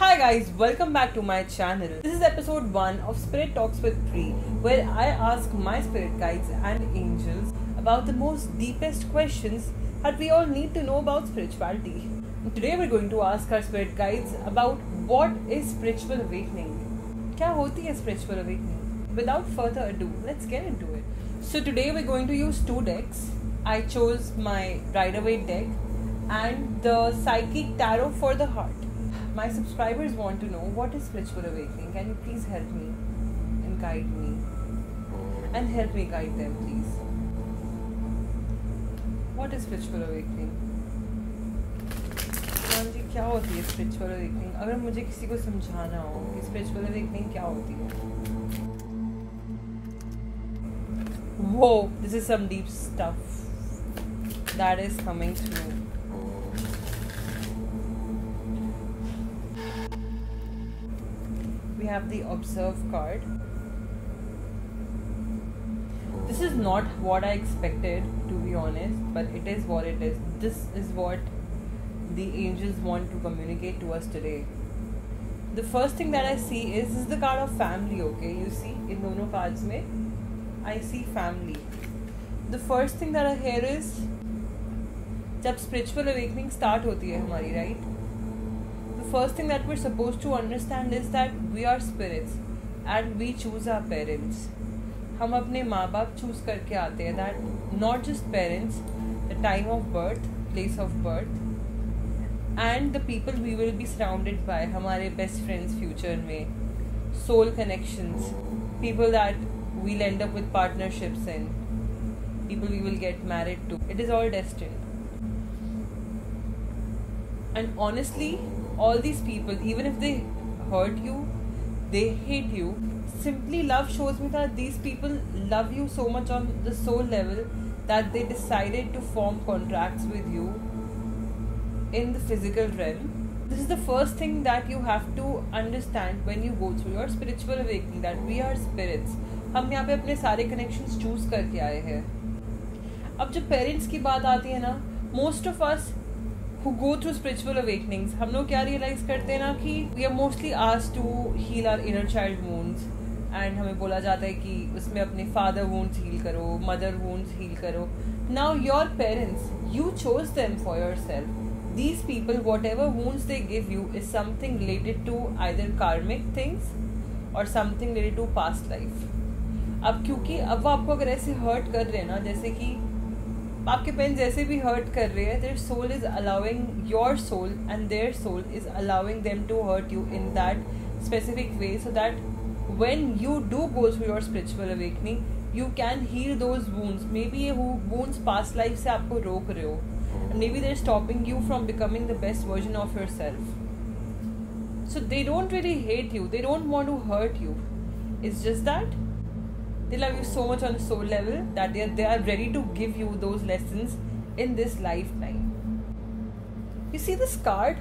Hi guys, welcome back to my channel. This is episode 1 of Spirit Talks with Pri, where I ask my spirit guides and angels about the most deepest questions that we all need to know about spirituality. And today we're going to ask our spirit guides about what is spiritual awakening. क्या होती है spiritual awakening? Without further ado, let's get into it. So today we're going to use 2 decks. I chose my Rider-Waite deck and the Psychic Tarot for the Heart. My subscribers want to know what is spiritual awakening. Can you please help me and guide me? And help me guide them, please. What is spiritual awakening? जी क्या होती है spiritual awakening? अगर मुझे किसी को समझाना हो कि spiritual awakening क्या होती है? Whoa, this is some deep stuff that is coming through. We have the Observe card. This is not what I expected, to be honest, but it is what it is. This is what the angels want to communicate to us today. The first thing that I see is the card of family, okay? You see, in dono cards mein, I see family. The first thing that I hear is जब spiritual awakening start होती है हमारी, right? The first thing that we're supposed to understand is that we are spirits and we choose our parents. हम अपने माँ बाप choose करके आते हैं. That not just parents, the time of birth, place of birth, and the people we will be surrounded by. हमारे best friends future में, soul connections, people that we'll end up with partnerships in, people we will get married to. It is all destined. And honestly, all these people, even if they hurt you, they hate you, simply love shows me that these people love you so much on the soul level that they decided to form contracts with you in the physical realm. This is the first thing that you have to understand when you go through your spiritual awakening, that we are spirits. हम यहाँ पे अपने सारे connections choose करके आए हैं. अब जब parents की बात आती है ना, most of us who go through spiritual awakenings, हम लोग क्या realize करते हैं ना कि we are mostly asked to heal our inner child wounds, and हमें बोला जाता है कि उसमें अपने father wounds heal करो, mother wounds heal करो. Now your parents, you chose them for yourself. These people, whatever wounds they give you is something related to either karmic things or something related to past life. अब क्योंकि अब वो आपको अगर ऐसे hurt कर रहे हैं ना, जैसे कि आपके पेरेंट्स जैसे भी हर्ट कर रहे हैं, their soul is allowing your soul and their soul is allowing them to hurt you in that specific way, so that when you do go through your spiritual awakening, you can heal those wounds. Maybe ये wounds past life से आपको रोक रहे हो, and maybe they're stopping you from becoming the best version of yourself. So they don't really hate you, they don't want to hurt you. It's just that they love you so much on a soul level that they are ready to give you those lessons in this lifetime. You see this card?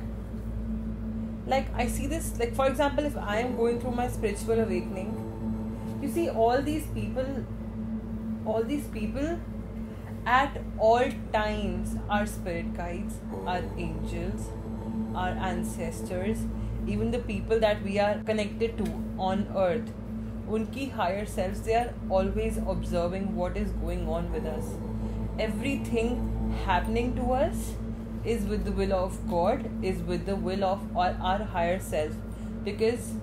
Like I see this, like for example, if I am going through my spiritual awakening, you see all these people at all times are spirit guides, are angels, are ancestors, even the people that we are connected to on earth. उनकी higher selves, they are always observing what is going on with us. Everything happening to us is with the will of God, is with the will of our higher self, because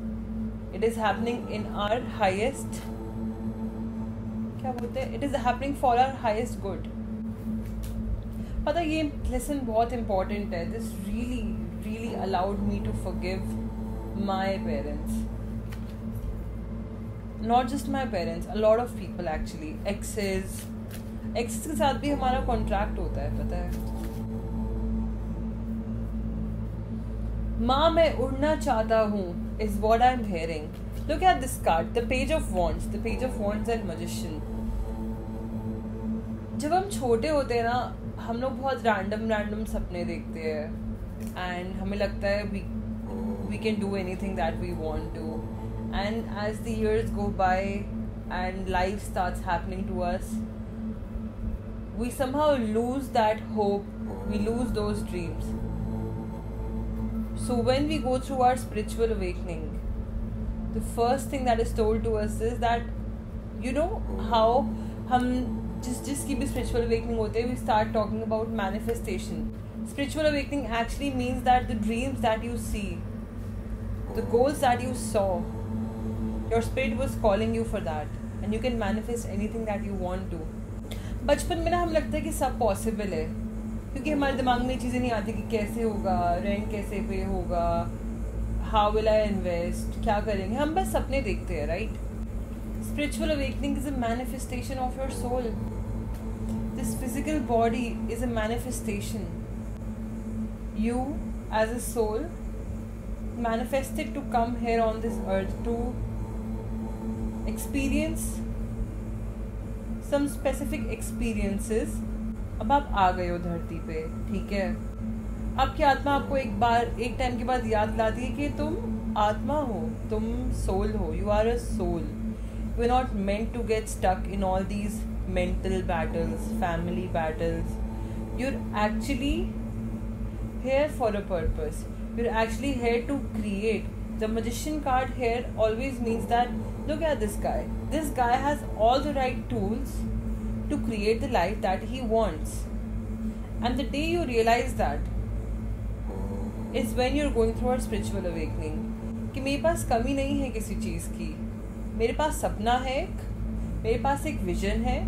it is happening in our highest, क्या बोलते हैं, it is happening for our highest good. पता ये lesson बहुत important है. This really allowed me to forgive my parents. Not just my parents, a lot of people actually. Exes के साथ भी हमारा कॉन्ट्रैक्ट होता है, पता है. माँ मैं उड़ना चाहता हूँ is what I'm hearing. Look at this card, the Page of Wands, the Page of Wands and Magician. जब हम छोटे होते हैं ना, हम लोग बहुत random सपने देखते हैं, and हमें लगता है we can do anything that we want to. And as the years go by and life starts happening to us, we somehow lose that hope, we lose those dreams. So when we go through our spiritual awakening, the first thing that is told to us is that, you know how हम जिसकी भी spiritual awakening होते हैं, we start talking about manifestation. Spiritual awakening actually means that the dreams that you see, the goals that you saw, your spirit was calling you for that, and you can manifest anything that you want to. बचपन में ना हम लगता है कि सब possible है, क्योंकि हमारे दिमाग में ये चीज़ें नहीं आती कि कैसे होगा, रेंट कैसे पे होगा, हाउ विल आई इन्वेस्ट, क्या करेंगे, हम बस सपने देखते हैं, right. Spiritual awakening is a manifestation of your soul. This physical body is a manifestation. You, as a soul, manifested to come here on this earth to experience some specific experiences. अब आप आ गए हो धरती पे, ठीक है. आपकी आत्मा आपको एक टाइम के बाद याद दिलाती है कि तुम आत्मा हो, तुम सोल हो. You are a soul. You are not meant to get stuck in all these mental battles, family battles. You're actually here for a purpose. You're actually here to create. The magician card here always means that, look at this guy. This guy has all the right tools to create the life that he wants. And the day you realize that is when you're going through a spiritual awakening. कि मेरे पास कमी नहीं है किसी चीज़ की. मेरे पास सपना है, मेरे पास एक विजन है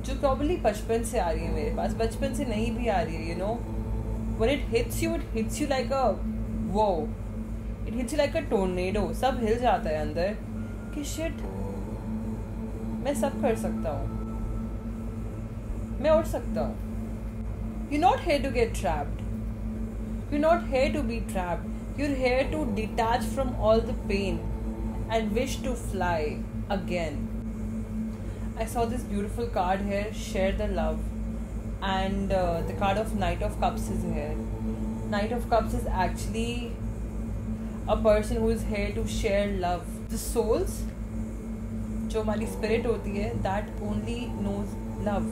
जो प्रॉब्ली बचपन से आ रही है, मेरे पास बचपन से नहीं भी आ रही है. You know, when it hits you like a वो, it hits you like a tornado. सब हिल जाता है अंदर कि शिट, मैं सब कर सकता हूँ, मैं उठ सकता हूँ. You not here to get trapped, you not here to be trapped, you here to detach from all the pain and wish to fly again. I saw this beautiful card here, share the love, and the card of Knight of Cups is here. Knight of Cups is actually a person who is here to share love. The souls, जो हमारी spirit होती है, that only knows love.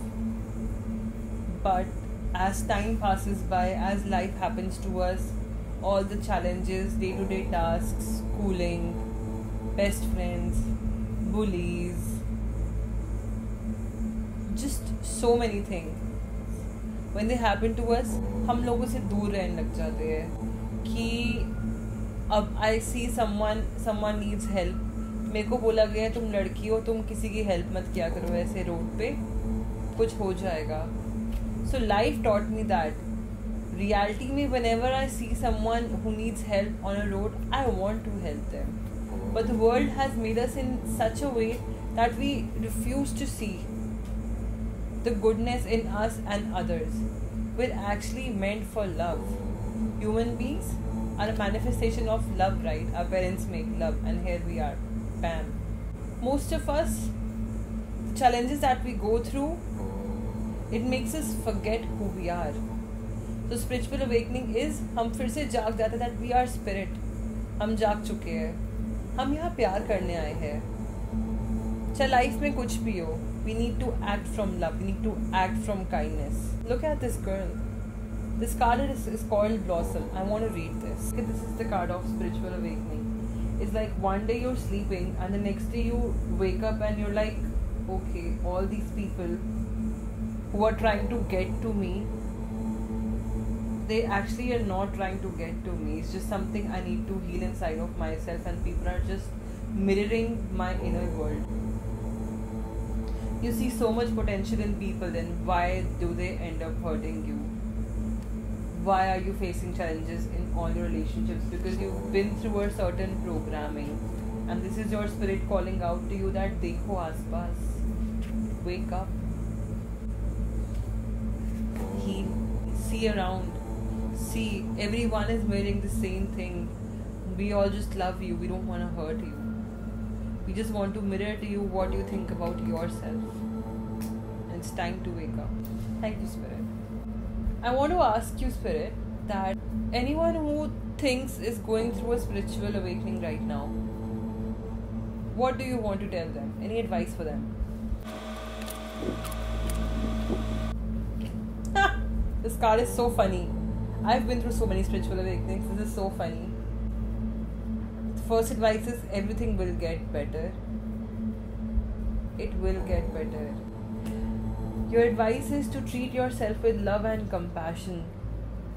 But as time passes by, as life happens to us, all the challenges, day-to-day tasks, schooling, best friends, bullies, just so many things, when they happen to us, हम लोगों से दूर रहने लग जाते हैं. कि अब I see someone needs help, मेरे को बोला गया है तुम लड़की हो, तुम किसी की हेल्प मत किया करो ऐसे रोड पे, कुछ हो जाएगा. So life taught me that reality में whenever I see someone who needs help on a road, I want to help them. But the world has made us in such a way that we refuse to see the goodness in us and others. We're actually meant for love. Human beings are a manifestation of love, right? Our parents make love, and here we are. Bam. Most of us, the challenges that we go through, it makes us forget who we are. So spiritual awakening is, हम फिर से जाग जाते हैं that we are spirit. हम जाग चुके हैं. हम यहाँ प्यार करने आए हैं. चाहे लाइफ में कुछ भी हो, we need to act from love, we need to act from kindness. Look at this girl. This card is called Blossom. I want to read this. Okay, this is the card of spiritual awakening. It's like one day you're sleeping and the next day you wake up and you're like, okay, all these people who are trying to get to me, they actually are not trying to get to me. It's just something I need to heal inside of myself, and people are just mirroring my inner world. You see so much potential in people, then why do they end up hurting you? Why are you facing challenges in all your relationships? Because you've been through a certain programming, and this is your spirit calling out to you that dekho aaspaas, wake up, heal, see around. See, everyone is wearing the same thing. We all just love you. We don't want to hurt you. We just want to mirror to you what you think about yourself. And it's time to wake up. Thank you, Spirit. I want to ask you, Spirit, that anyone who thinks is going through a spiritual awakening right now, what do you want to tell them? Any advice for them? This card is so funny. I've been through so many spiritual awakenings. This is so funny. The first advice is everything will get better. It will get better. Your advice is to treat yourself with love and compassion.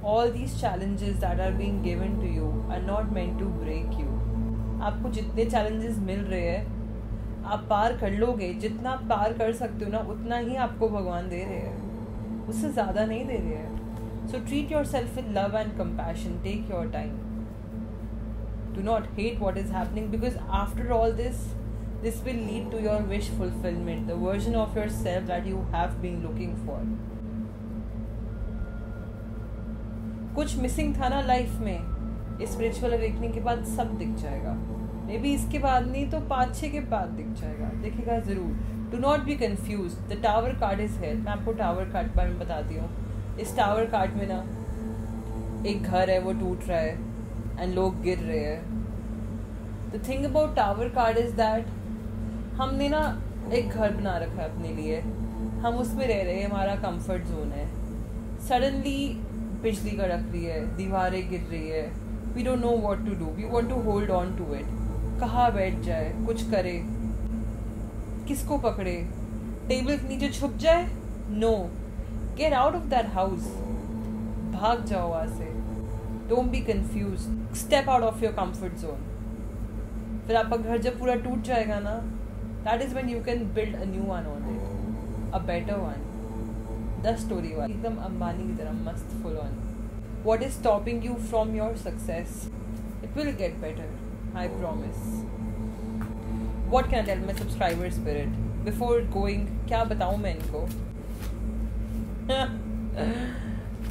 All these challenges that are being given to you are not meant to break you. आपको जितने challenges मिल रहे हैं आप पार कर लोगे. जितना आप पार कर सकते हो ना उतना ही आपको भगवान दे रहे हैं, उससे ज़्यादा नहीं दे रहे हैं. So treat yourself with love and compassion. Take your time. Do not hate what is happening, because after all this will lead to your wish fulfillment, the version of yourself that you have been looking for. कुछ missing था ना life में, इस spiritual awakening के बाद सब दिख जाएगा. मे बी इसके बाद नहीं तो 5-6 के बाद दिख जाएगा, दिखेगा ज़रूर. Do not be confuse. The tower card is here. मैं आपको टावर कार्ड के बारे में बताती हूँ. इस टावर कार्ड में ना एक घर है, वो टूट रहा है एंड लोग गिर रहे हैं. The thing about tower card is that हमने ना एक घर बना रखा है अपने लिए, हम उसमें रह रहे हैं, हमारा कंफर्ट जोन है. सडनली बिजली कड़क रही है, दीवारें गिर रही है, we don't know what to do, we want to hold on to it. कहाँ बैठ जाए, कुछ करे, किसको पकड़े, टेबल के नीचे छुप जाए? No. Get out of that house. भाग जाओ वहाँ से. Don't be confused. Step out of your comfort zone. फिर आपका घर जब पूरा टूट जाएगा ना, that is when you can build a new one on it, a better one. The story वाली एकदम अंबानी की तरह मस्त full on. What is stopping you from your success? It will get better. I promise. What can I tell my subscriber spirit before going? क्या बताऊँ मैं इनको?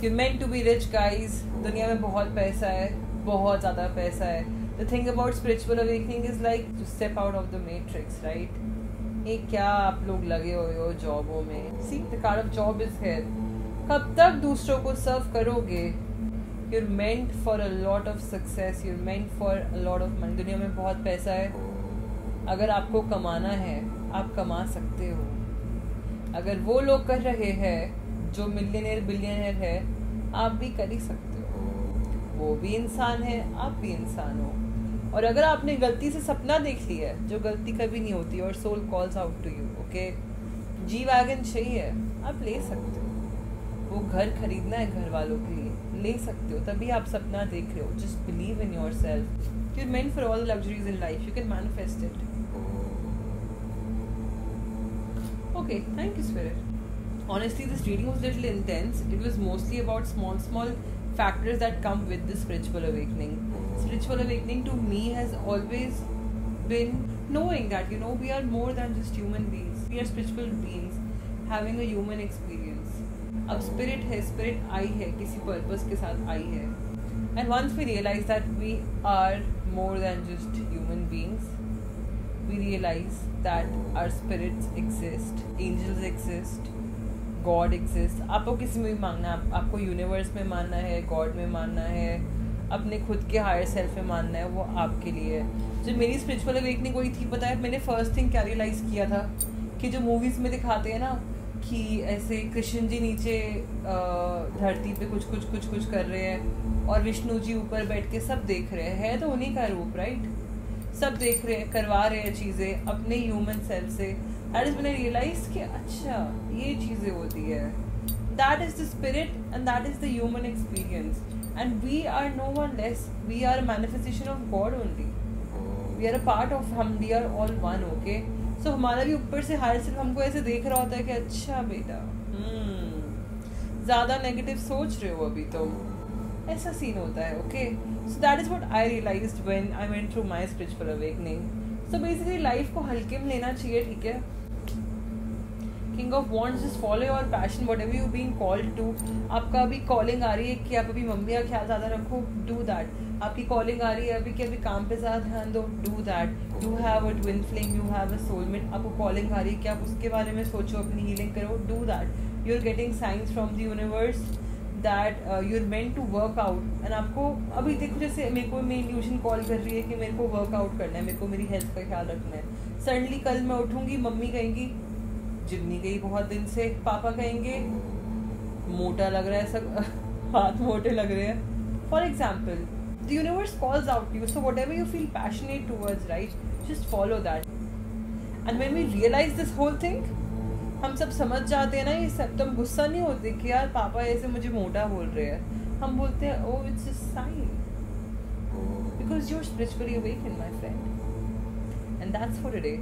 You're meant to be rich, guys. दुनिया में बहुत पैसा है, बहुत ज़्यादा पैसा है. The thing about spiritual awakening is like to step out of the matrix, right? ये क्या आप लोग लगे हुए हो जॉबों में? See, the kind of job is here. कब तक दूसरों को सर्व करोगे? You're meant for a lot of success. You're meant for a lot of money. दुनिया में बहुत पैसा है. अगर आपको कमाना है, आप कमा सकते हो. अगर वो लोग कर रहे हैं जो मिलियनेयर बिलियनेयर है, आप भी कर ही सकते हो. वो भी इंसान है, आप भी इंसान हो. और अगर आपने गलती से सपना देख लिया है, जो गलती कभी नहीं होती, और soul calls out to you, okay, G wagon चाहिए, आप ले सकते हो. वो घर खरीदना है घर वालों के लिए, ले सकते हो. तभी आप सपना देख रहे हो. Just believe in yourself. You are meant for all luxuries in life. You can manifest it. Okay, thank you spirit. Honestly, this reading was a little intense. It was mostly about small factors that come with the spiritual awakening. Spiritual awakening to me has always been knowing that, we are more than just human beings. We are spiritual beings having a human experience. अब spirit है, spirit आई है, किसी purpose के साथ आई है. And once we realize that we are more than just human beings, we realize that our spirits exist, angels exist, God exist. आपको किसी में भी मानना है, आपको यूनिवर्स में मानना है, गॉड में मानना है, अपने खुद के हायर सेल्फ में मानना है, वो आपके लिए है. जो मेरी स्पिरिचुअल अवेकनिंग हुई थी, पता है मैंने फर्स्ट थिंग क्या रियलाइज़ किया था, कि जो मूवीज़ में दिखाते हैं ना कि ऐसे कृष्ण जी नीचे धरती पे कुछ कर रहे हैं और विष्णु जी ऊपर बैठ के सब देख रहे हैं, है तो उन्हीं का रूप, राइट? सब देख रहे हैं, करवा रहे हैं चीज़ें अपने ह्यूमन सेल्फ से. That is when I realized कि अच्छा ये चीज़ें होती है. That is the spirit and that is the human experience. And we are no one less. We are a manifestation of God only. We are a part of हम. We are all one, okay? So हमारा भी ऊपर से higher self हमको ऐसे देख रहा होता है कि अच्छा बेटा, ज़्यादा नेगेटिव सोच रहे हो अभी तो, ऐसा सीन होता है, okay? So that is what I realized when I went through my spiritual awakening. So basically life को हल्के में लेना चाहिए, ठीक है? King of Wands, just follow your passion, whatever you being called to. आपका अभी कॉलिंग आ रही है कि आप अभी मम्मी का ख्याल ज़्यादा रखो, do that. आपकी कॉलिंग आ रही है अभी कि अभी काम पे ज़्यादा ध्यान दो, do that. You have a twin flame, you have a soulmate. आपको कॉलिंग आ रही है कि आप उसके बारे में सोचो, अपनी हीलिंग करो, do that. You're getting signs from the universe that you're meant to work out. And आपको अभी देखो, जैसे मेरे को मेरी इंट्यूशन कॉल कर रही है कि मेरे को वर्कआउट करना है, मेरे को मेरी हेल्थ का ख्याल रखना है. सडनली कल मैं उठूँगी, मम्मी कहेंगी जिम नहीं गई बहुत दिन से, पापा कहेंगे मोटा लग रहा है सब, हाथ मोटे लग रहे हैं. For example, the universe calls out to you, so whatever you feel passionate towards, right, just follow that. And when we realize this whole thing, हम सब समझ जाते हैं ना ये सब. तुम गुस्सा नहीं होते कि यार पापा ऐसे मुझे मोटा बोल रहे हैं. हम बोलते हैं oh it's a sign, because you're spiritually awakened, my friend. And that's for today.